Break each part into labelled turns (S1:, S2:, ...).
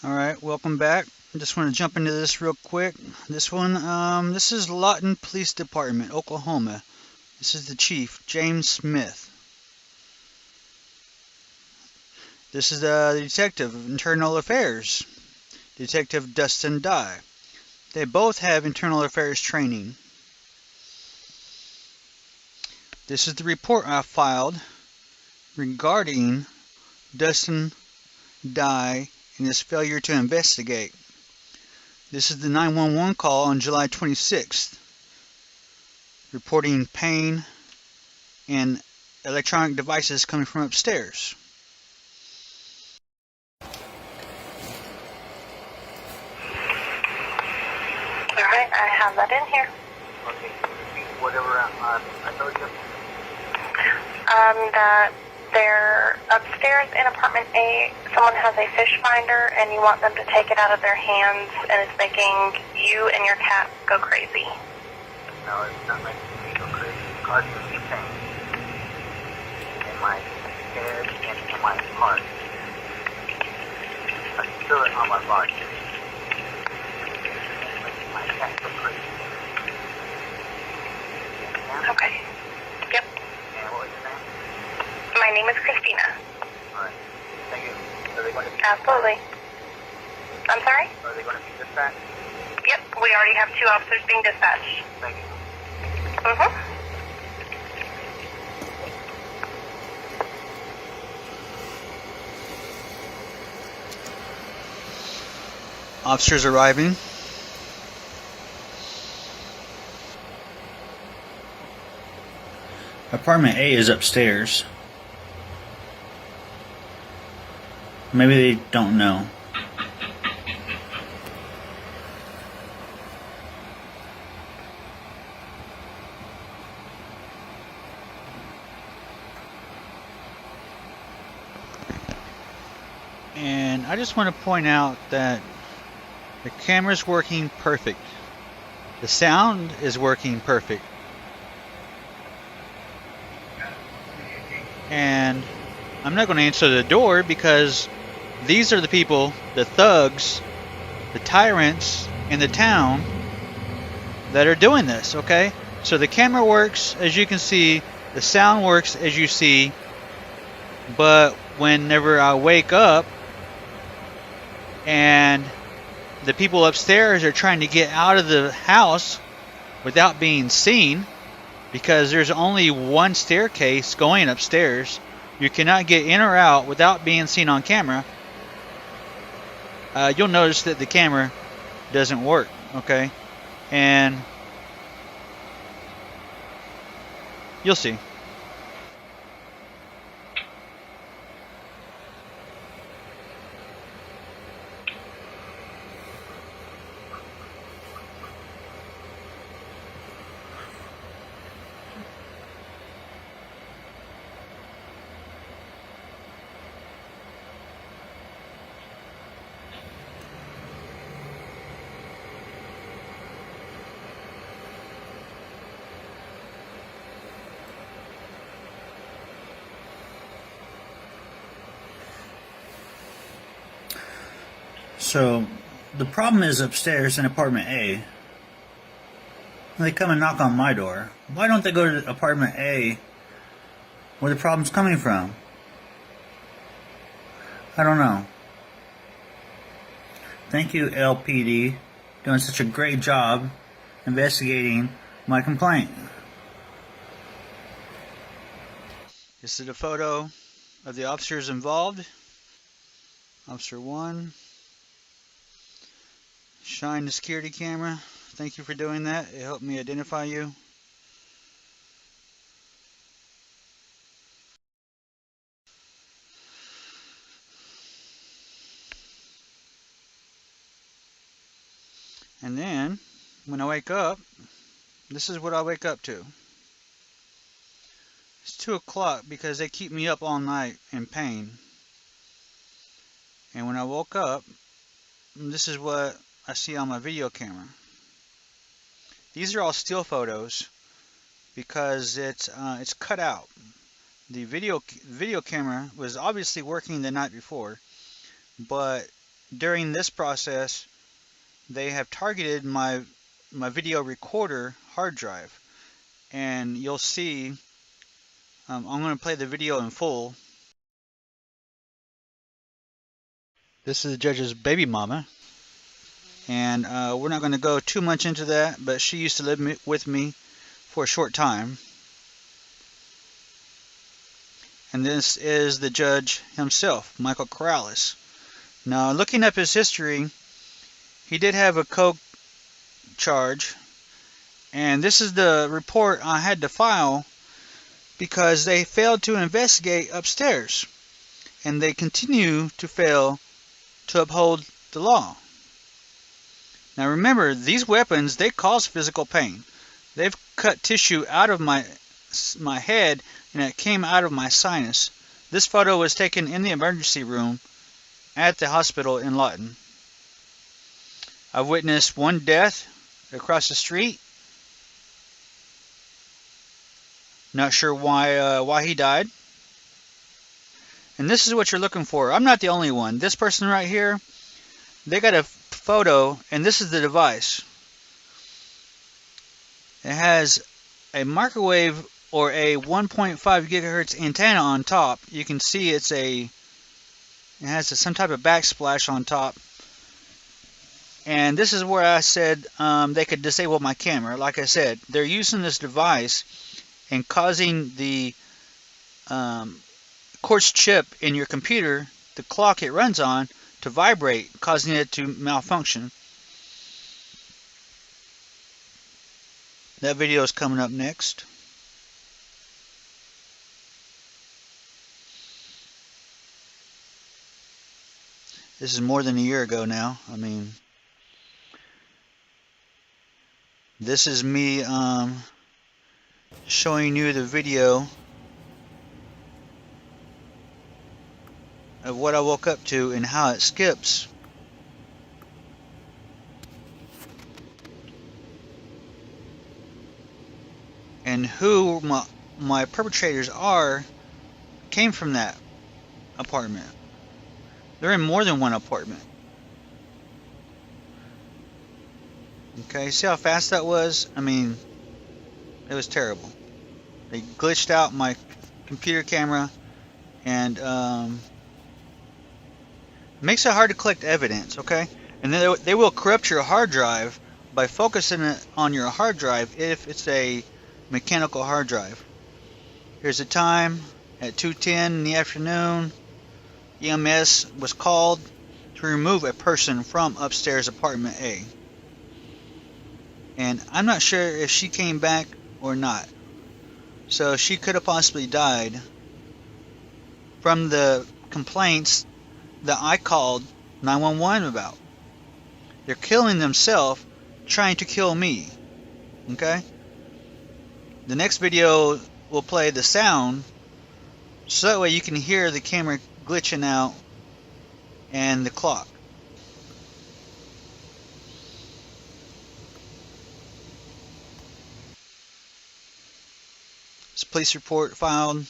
S1: Alright, welcome back. I just want to jump into this real quick. This one, this is Lawton Police Department, Oklahoma. This is the chief, James Smith. This is the detective of internal affairs, Detective Dustin Dye. They both have internal affairs training. This is the report I filed regarding Dustin Dye and his failure to investigate. This is the 911 call on July 26th, reporting pain and electronic devices coming from upstairs.
S2: Alright, I have that in here.
S3: Okay, repeat whatever I told you.
S2: That they're upstairs in apartment A. Someone has a fish finder and you want them to take it out of their hands, and it's making you and your cat go crazy.
S3: No, it's not making me go crazy. It's causing me pain in my head and in my heart. I can feel it on my body. It's making my cat go crazy. Yeah?
S2: Okay. Yep.
S3: And what was your name?
S2: My name is Christina.
S3: Alright. Thank you. Are they going to be
S2: Absolutely. I'm sorry?
S3: Are they going to be dispatched?
S2: Yep, we already have 2 officers being dispatched.
S3: Thank you.
S1: Officers arriving. Apartment A is upstairs. Maybe they don't know. And I just want to point out that the camera's working perfect. The sound is working perfect. And I'm not going to answer the door because these are the people, the thugs, the tyrants in the town that are doing this, okay? So the camera works, as you can see, the sound works, as you see, but whenever I wake up and the people upstairs are trying to get out of the house without being seen, because there's only one staircase going upstairs, you cannot get in or out without being seen on camera. You'll notice that the camera doesn't work, okay? And you'll see. So, the problem is upstairs in apartment A. They come and knock on my door. Why don't they go to apartment A where the problem's coming from? I don't know. Thank you, LPD, doing such a great job investigating my complaint. This is a photo of the officers involved. Officer 1. Shine the security camera. Thank you for doing that. It helped me identify you. And then, when I wake up, this is what I wake up to. It's 2 o'clock because they keep me up all night in pain. And when I woke up, this is what I see on my video camera. These are all still photos because it's cut out. The video camera was obviously working the night before, but during this process, they have targeted my video recorder hard drive, and you'll see. I'm going to play the video in full. This is the judge's baby mama, and we're not going to go too much into that, but she used to live with me for a short time. And this is the judge himself, Michael Corrales. Now, looking up his history, he did have a coke charge, and this is the report I had to file because they failed to investigate upstairs, and they continue to fail to uphold the law. Now remember, these weapons, they cause physical pain. They've cut tissue out of my head, and it came out of my sinus. This photo was taken in the emergency room at the hospital in Lawton. I've witnessed one death across the street. Not sure why he died. And this is what you're looking for. I'm not the only one. This person right here, they got a photo, and this is the device. It has a microwave or a 1.5 gigahertz antenna on top. You can see it has some type of backsplash on top. And this is where I said they could disable my camera. Like I said, they're using this device and causing the quartz chip in your computer, the clock it runs on, to vibrate, causing it to malfunction. That video is coming up next. This is more than a year ago now. I mean, this is me showing you the video of what I woke up to and how it skips. And who my perpetrators came from that apartment. They're in more than one apartment. Okay, see how fast that was? I mean, it was terrible. They glitched out my computer camera, and makes it hard to collect evidence, okay? And then they will corrupt your hard drive by focusing it on your hard drive if it's a mechanical hard drive. Here's the time at 2:10 in the afternoon. EMS was called to remove a person from upstairs apartment A. And I'm not sure if she came back or not. So she could have possibly died from the complaints that I called 911 about. They're killing themselves trying to kill me. Okay? The next video will play the sound so that way you can hear the camera glitching out and the clock. This police report filed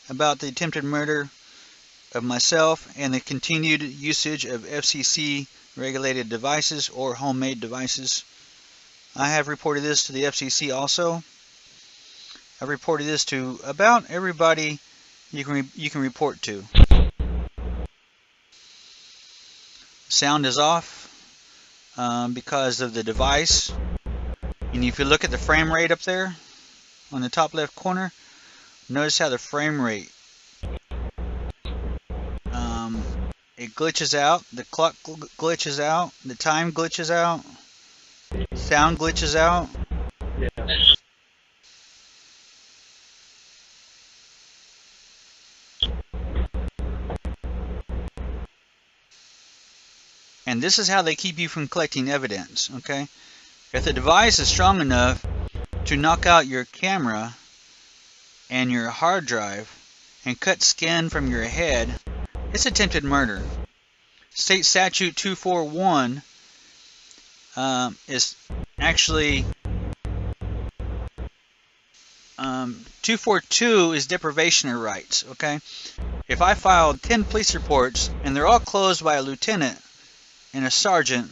S1: about the attempted murder of myself and the continued usage of FCC regulated devices or homemade devices. I have reported this to the FCC also. I've reported this to about everybody you can report to. Sound is off because of the device. And if you look at the frame rate up there on the top left corner, notice how the frame rate it glitches out, the clock glitches out, the time glitches out, sound glitches out.
S4: Yes.
S1: And this is how they keep you from collecting evidence, okay? If the device is strong enough to knock out your camera and your hard drive and cut skin from your head, it's attempted murder. State Statute 241 is actually 242 is deprivation of rights, okay? If I filed 10 police reports and they're all closed by a lieutenant, and a sergeant.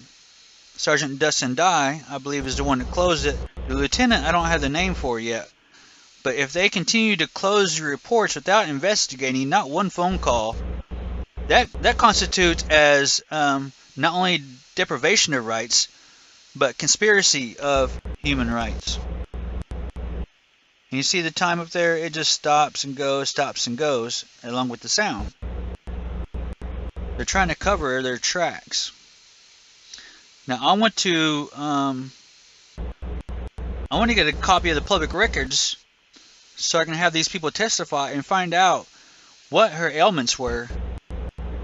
S1: Sergeant Dustin Dye, I believe, is the one that closed it. The lieutenant, I don't have the name for yet. But if they continue to close the reports without investigating, not one phone call, that constitutes as not only deprivation of rights, but conspiracy of human rights. And you see the time up there, it just stops and goes, along with the sound. They're trying to cover their tracks. Now I want to get a copy of the public records so I can have these people testify and find out what her ailments were,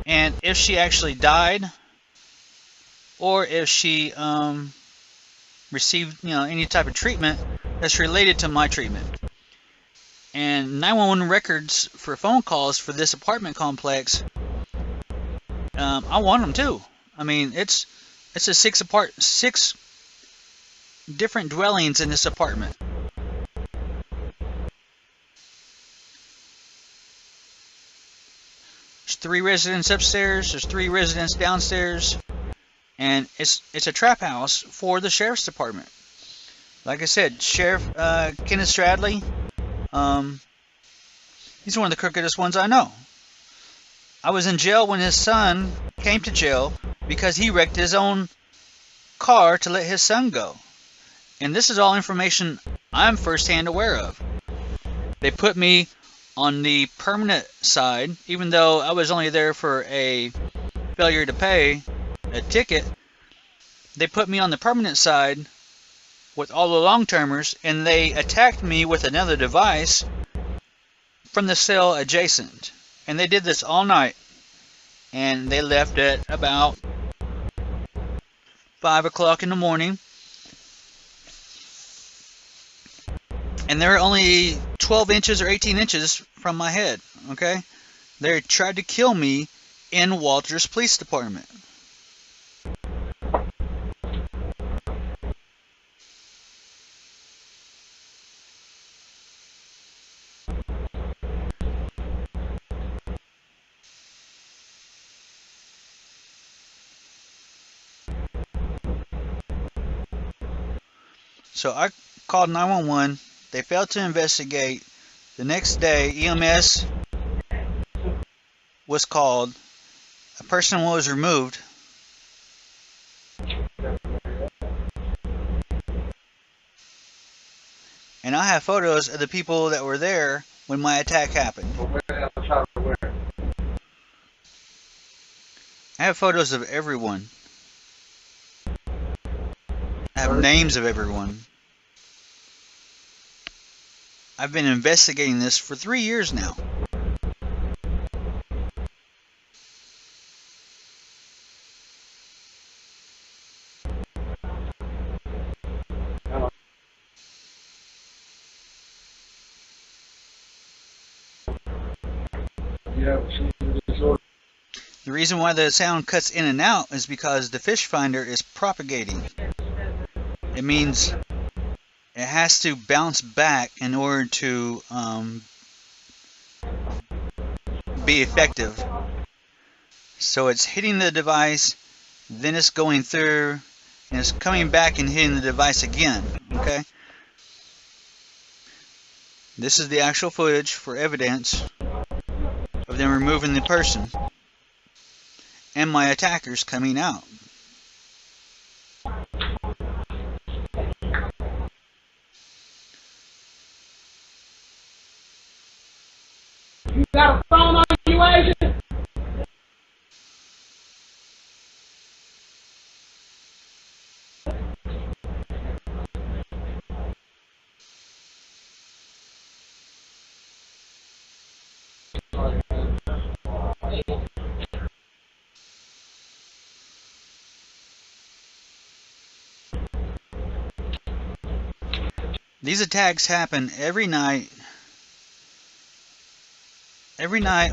S1: and if she actually died, or if she received any type of treatment that's related to my treatment. And 911 records for phone calls for this apartment complex, I want them too. I mean, it's a six different dwellings in this apartment. There's 3 residents upstairs, there's 3 residents downstairs, and it's a trap house for the sheriff's department. Like I said, Sheriff Kenneth Stradley, he's one of the crookedest ones I know. I was in jail when his son came to jail because he wrecked his own car to let his son go. And this is all information I'm firsthand aware of. They put me on the permanent side, even though I was only there for a failure to pay a ticket. They put me on the permanent side with all the long-termers, and they attacked me with another device from the cell adjacent. And they did this all night, and they left at about 5 o'clock in the morning. And they're only 12 inches or 18 inches from my head, okay? They tried to kill me in Walters Police Department. So I called 911. They failed to investigate. The next day, EMS was called. A person was removed. And I have photos of the people that were there when my attack happened. I have photos of everyone. I have names of everyone. I've been investigating this for 3 years now. The reason why the sound cuts in and out is because the fish finder is propagating. It means it has to bounce back in order to be effective. So it's hitting the device, then it's going through, and it's coming back and hitting the device again. Okay? This is the actual footage for evidence of them removing the person and my attackers coming out.
S4: You got a phone on you, Agent?
S1: These attacks happen every night,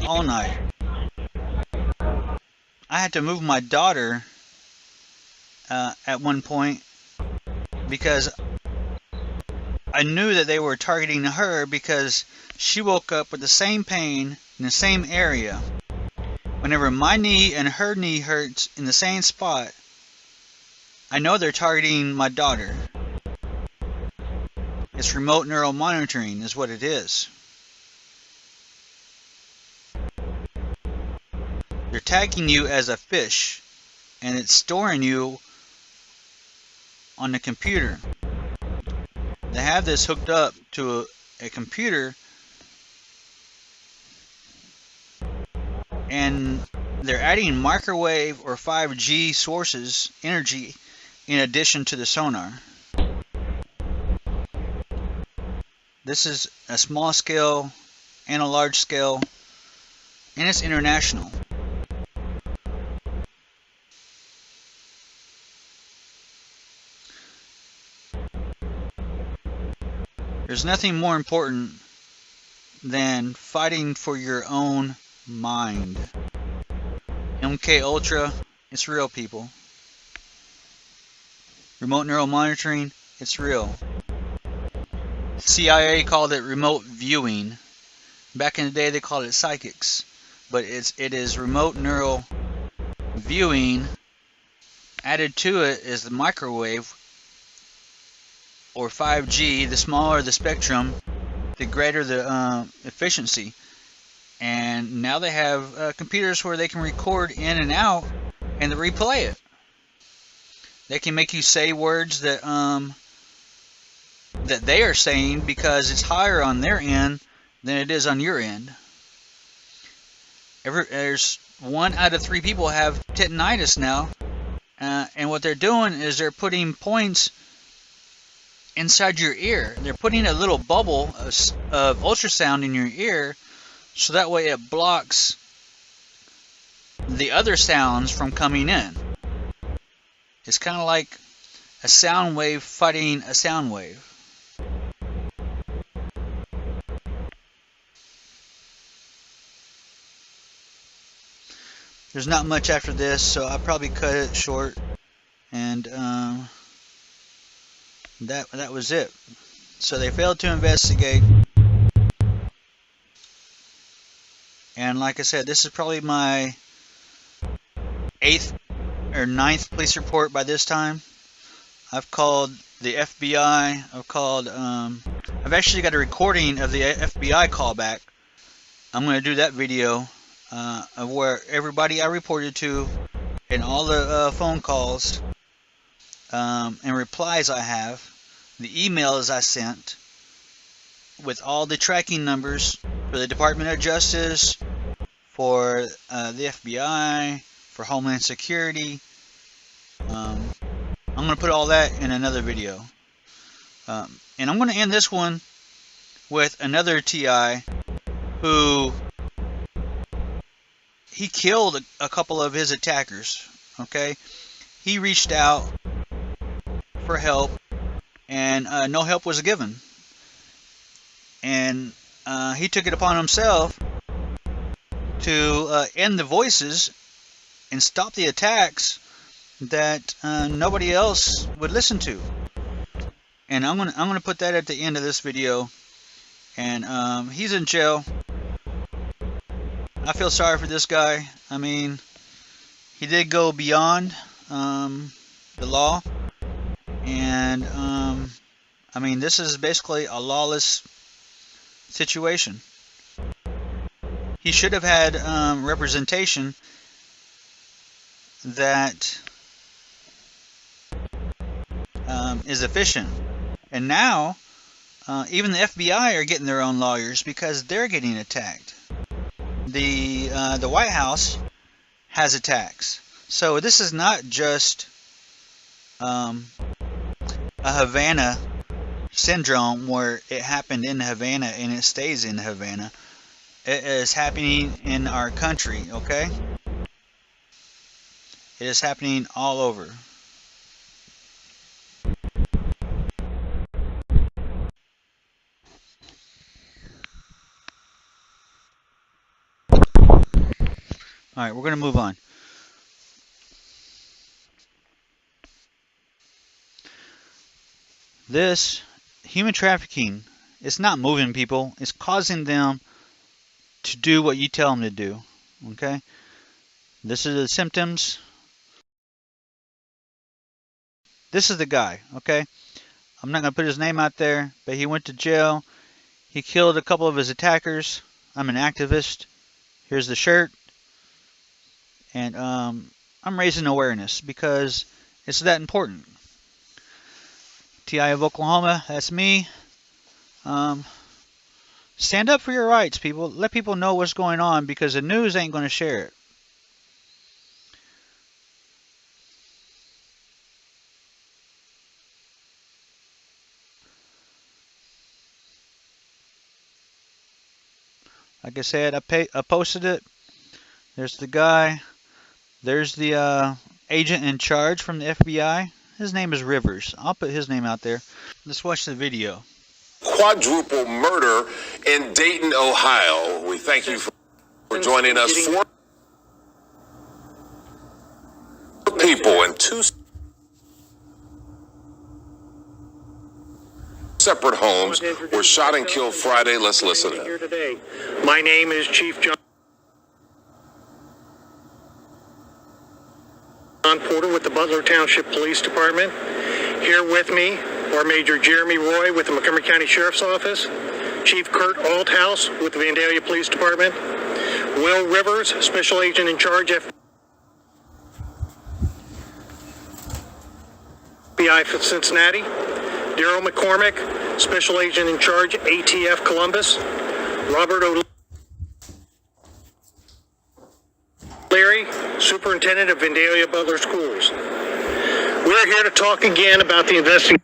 S1: all night. I had to move my daughter at one point because I knew that they were targeting her because she woke up with the same pain in the same area. Whenever my knee and her knee hurts in the same spot, I know they're targeting my daughter. It's remote neural monitoring is what it is. They're tagging you as a fish, and it's storing you on the computer. They have this hooked up to a computer, and they're adding microwave or 5G sources, energy, in addition to the sonar. This is a small scale and a large scale, and it's international. There's nothing more important than fighting for your own mind. MK Ultra, it's real, people. Remote neural monitoring, it's real. CIA called it remote viewing. Back in the day they called it psychics. But it is remote neural viewing. Added to it is the microwave or 5G. The smaller the spectrum, the greater the efficiency. And now they have computers where they can record in and out and replay it. They can make you say words that that they are saying because it's higher on their end than it is on your end. There's 1 out of 3 people have tinnitus now, and what they're doing is they're putting points inside your ear. They're putting a little bubble of ultrasound in your ear, so that way it blocks the other sounds from coming in. It's kind of like a sound wave fighting a sound wave. There's not much after this, so I'll probably cut it short. And that was it. So they failed to investigate. And like I said, this is probably my 8th or 9th police report by this time. I've called the FBI. I've actually got a recording of the FBI callback. I'm going to do that video of where everybody I reported to and all the phone calls and replies I have, the emails I sent with all the tracking numbers for the Department of Justice, for the FBI, for Homeland Security. I'm going to put all that in another video. And I'm going to end this one with another TI who he killed a couple of his attackers. Okay, he reached out for help, and no help was given. And he took it upon himself to end the voices and stop the attacks that nobody else would listen to. And I'm gonna put that at the end of this video. And he's in jail. I feel sorry for this guy. I mean, he did go beyond the law, and I mean, this is basically a lawless situation. He should have had representation that is efficient. And now, even the FBI are getting their own lawyers because they're getting attacked. The White House has attacks. So this is not just a Havana syndrome where it happened in Havana and it stays in Havana. It is happening in our country, okay? It is happening all over. Alright, we're going to move on. This human trafficking, it's not moving people. It's causing them to do what you tell them to do. Okay? This is the symptoms. This is the guy, okay? I'm not going to put his name out there, but he went to jail. He killed a couple of his attackers. I'm an activist. Here's the shirt. And I'm raising awareness because it's that important. T.I. of Oklahoma, that's me. Stand up for your rights, people. Let people know what's going on because the news ain't going to share it. Like I said, I posted it. There's the guy. There's the agent in charge from the FBI. His name is Rivers. I'll put his name out there. Let's watch the video.
S5: Quadruple murder in Dayton, Ohio. We thank you for joining us. 4 people in 2 separate homes were shot and killed Friday. Let's listen.
S6: Here today. My name is Chief John Porter with the Butler Township Police Department. Here with me are Major Jeremy Roy with the Montgomery County Sheriff's Office, Chief Kurt Althouse with the Vandalia Police Department, Will Rivers, Special Agent in Charge, FBI for Cincinnati, Daryl McCormick, Special Agent in Charge, ATF Columbus, Robert O'Leary, Superintendent of Vandalia Butler Schools. We're here to talk again about the investigation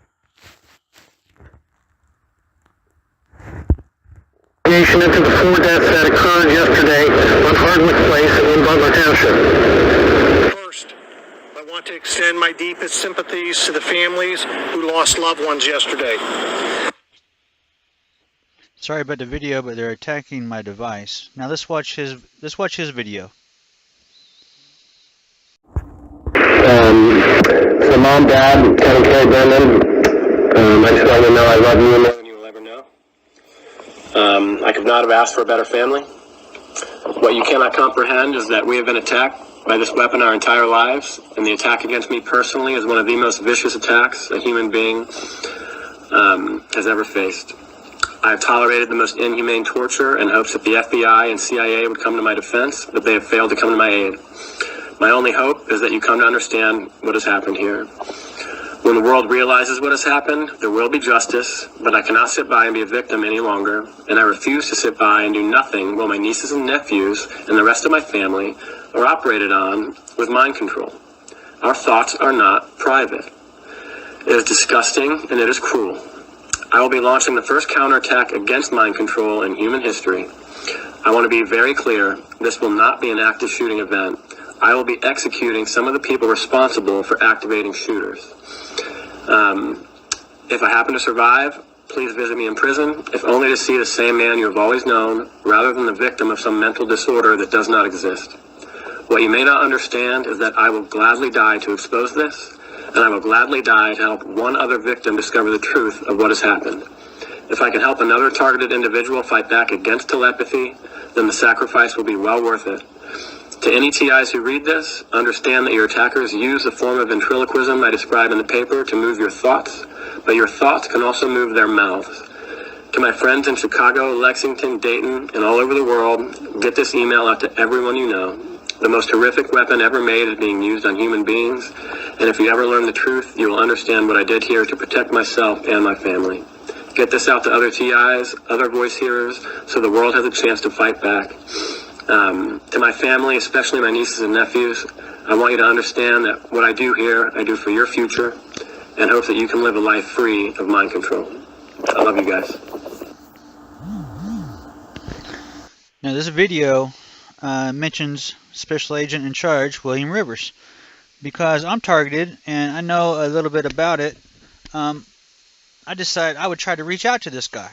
S6: into the 4 deaths that occurred yesterday on Hardwick Place in Butler Township. First, I want to extend my deepest sympathies to the families who lost loved ones yesterday.
S1: Sorry about the video, but they're attacking my device. Now let's watch his video.
S7: So Mom, Dad, Kevin, Carrie, Brendan, I just want you to know I love you more than you will ever know. I could not have asked for a better family. What you cannot comprehend is that we have been attacked by this weapon our entire lives, and the attack against me personally is one of the most vicious attacks a human being has ever faced. I have tolerated the most inhumane torture in hopes that the FBI and CIA would come to my defense, but they have failed to come to my aid. My only hope is that you come to understand what has happened here. When the world realizes what has happened, there will be justice, but I cannot sit by and be a victim any longer, and I refuse to sit by and do nothing while my nieces and nephews and the rest of my family are operated on with mind control. Our thoughts are not private. It is disgusting and it is cruel. I will be launching the first counterattack against mind control in human history. I want to be very clear, this will not be an active shooting event. I will be executing some of the people responsible for activating shooters. If I happen to survive, please visit me in prison, if only to see the same man you have always known, rather than the victim of some mental disorder that does not exist. What you may not understand is that I will gladly die to expose this, and I will gladly die to help one other victim discover the truth of what has happened. If I can help another targeted individual fight back against telepathy, then the sacrifice will be well worth it. To any TIs who read this, understand that your attackers use the form of ventriloquism I describe in the paper to move your thoughts, but your thoughts can also move their mouths. To my friends in Chicago, Lexington, Dayton, and all over the world, get this email out to everyone you know. The most horrific weapon ever made is being used on human beings, and if you ever learn the truth, you will understand what I did here to protect myself and my family. Get this out to other TIs, other voice hearers, so the world has a chance to fight back. To my family, especially my nieces and nephews, I want you to understand that what I do here, I do for your future, and hope that you can live a life free of mind control. I love you guys.
S1: Now this video mentions Special Agent in Charge, William Rivers. Because I'm targeted and I know a little bit about it, I decided I would try to reach out to this guy.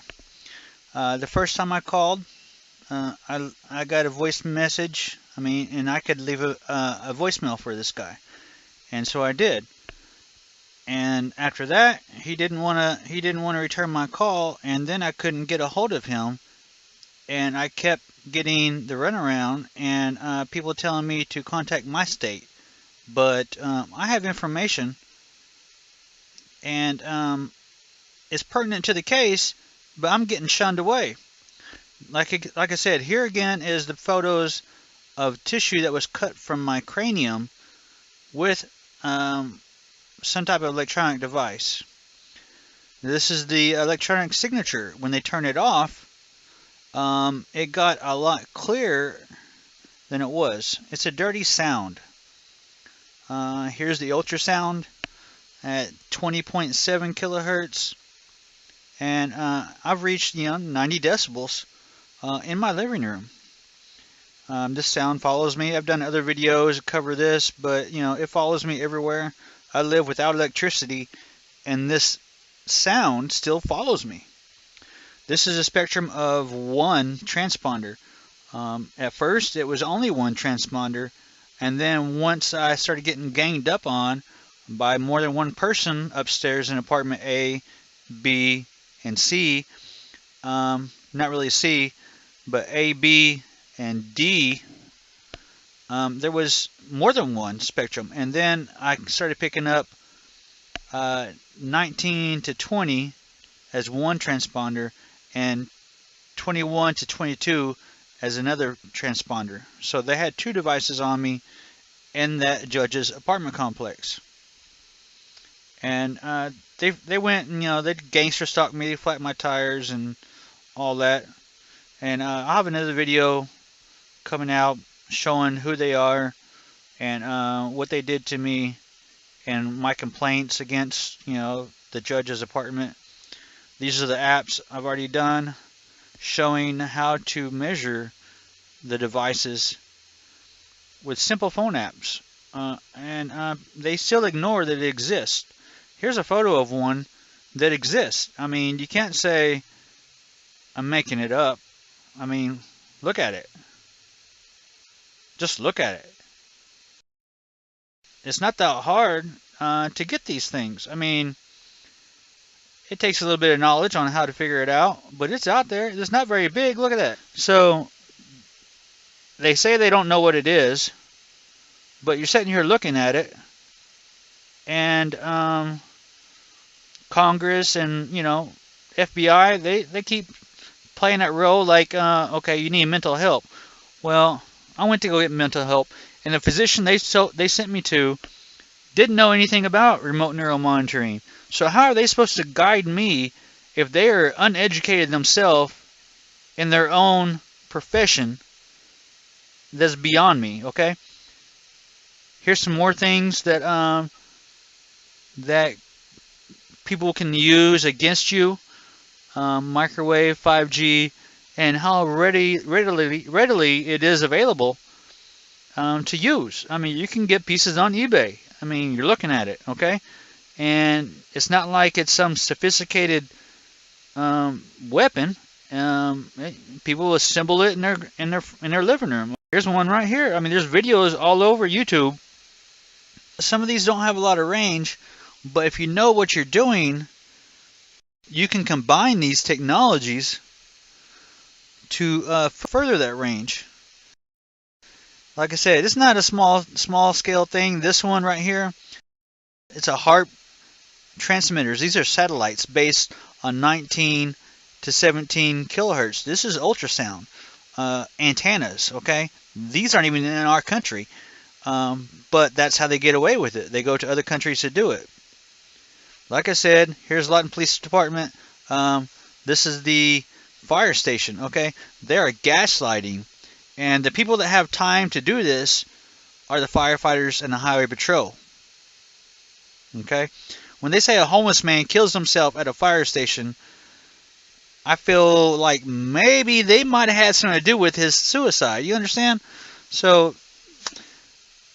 S1: The first time I called, I got a voice message. And I could leave a voicemail for this guy, and so I did. And after that, he didn't want to return my call, and then I couldn't get a hold of him, and I kept getting the runaround, and people telling me to contact my state. But I have information, and it's pertinent to the case, but I'm getting shunned away. Like I said, here again is the photos of tissue that was cut from my cranium with some type of electronic device. This is the electronic signature. When they turn it off, it got a lot clearer than it was. It's a dirty sound. Here's the ultrasound at 20.7 kilohertz, and I've reached 90 decibels in my living room. This sound follows me. I've done other videos that cover this, but it follows me everywhere. I live without electricity, and this sound still follows me. This is a spectrum of one transponder. At first, it was only one transponder, and then once I started getting ganged up on by more than one person upstairs in apartment A, B, and C, not really C, but A, B, and D, there was more than one spectrum. And then I started picking up 19 to 20 as one transponder, and 21 to 22 as another transponder. So they had two devices on me in that judge's apartment complex. And they went and they gangster stalked me, they flattened my tires and all that. And I'll have another video coming out showing who they are and what they did to me and my complaints against the judge's apartment. These are the apps I've already done showing how to measure the devices with simple phone apps, and they still ignore that it exists. Here's a photo of one that exists. I mean, you can't say I'm making it up. I mean, look at it. Just look at it. It's not that hard to get these things. I mean, it takes a little bit of knowledge on how to figure it out, but it's out there. It's not very big. Look at that. So they say they don't know what it is, but you're sitting here looking at it, and Congress and FBI, they keep playing that role like, okay, you need mental help. Well, I went to go get mental help, and the physician they sent me to didn't know anything about remote neural monitoring. So how are they supposed to guide me if they are uneducated themselves in their own profession? That's beyond me. Okay. Here's some more things that that people can use against you. Microwave, 5G, and how readily it is available to use. I mean, you can get pieces on eBay. I mean, you're looking at it, okay? And it's not like it's some sophisticated weapon. People assemble it in their living room. Here's one right here. I mean, there's videos all over YouTube. Some of these don't have a lot of range, but if you know what you're doing, you can combine these technologies to further that range. Like I said, it's not a small scale thing. This one right here, it's a HARP transmitters. These are satellites based on 19 to 17 kilohertz. This is ultrasound antennas. Okay, these aren't even in our country, but that's how they get away with it. They go to other countries to do it. Like I said, here's Lawton Police Department. This is the fire station. Okay, they are gaslighting, and the people that have time to do this are the firefighters and the highway patrol. Okay, when they say a homeless man kills himself at a fire station, I feel like maybe they might have had something to do with his suicide. You understand? So,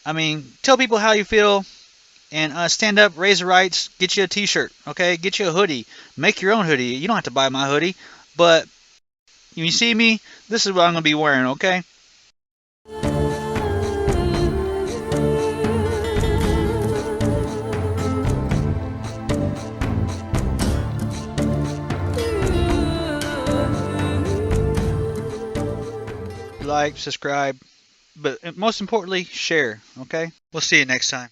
S1: I mean, tell people how you feel. And stand up, raise the rights, get you a t-shirt, okay? Get you a hoodie. Make your own hoodie. You don't have to buy my hoodie. But when you see me, this is what I'm going to be wearing, okay? like, subscribe, but most importantly, share, okay? We'll see you next time.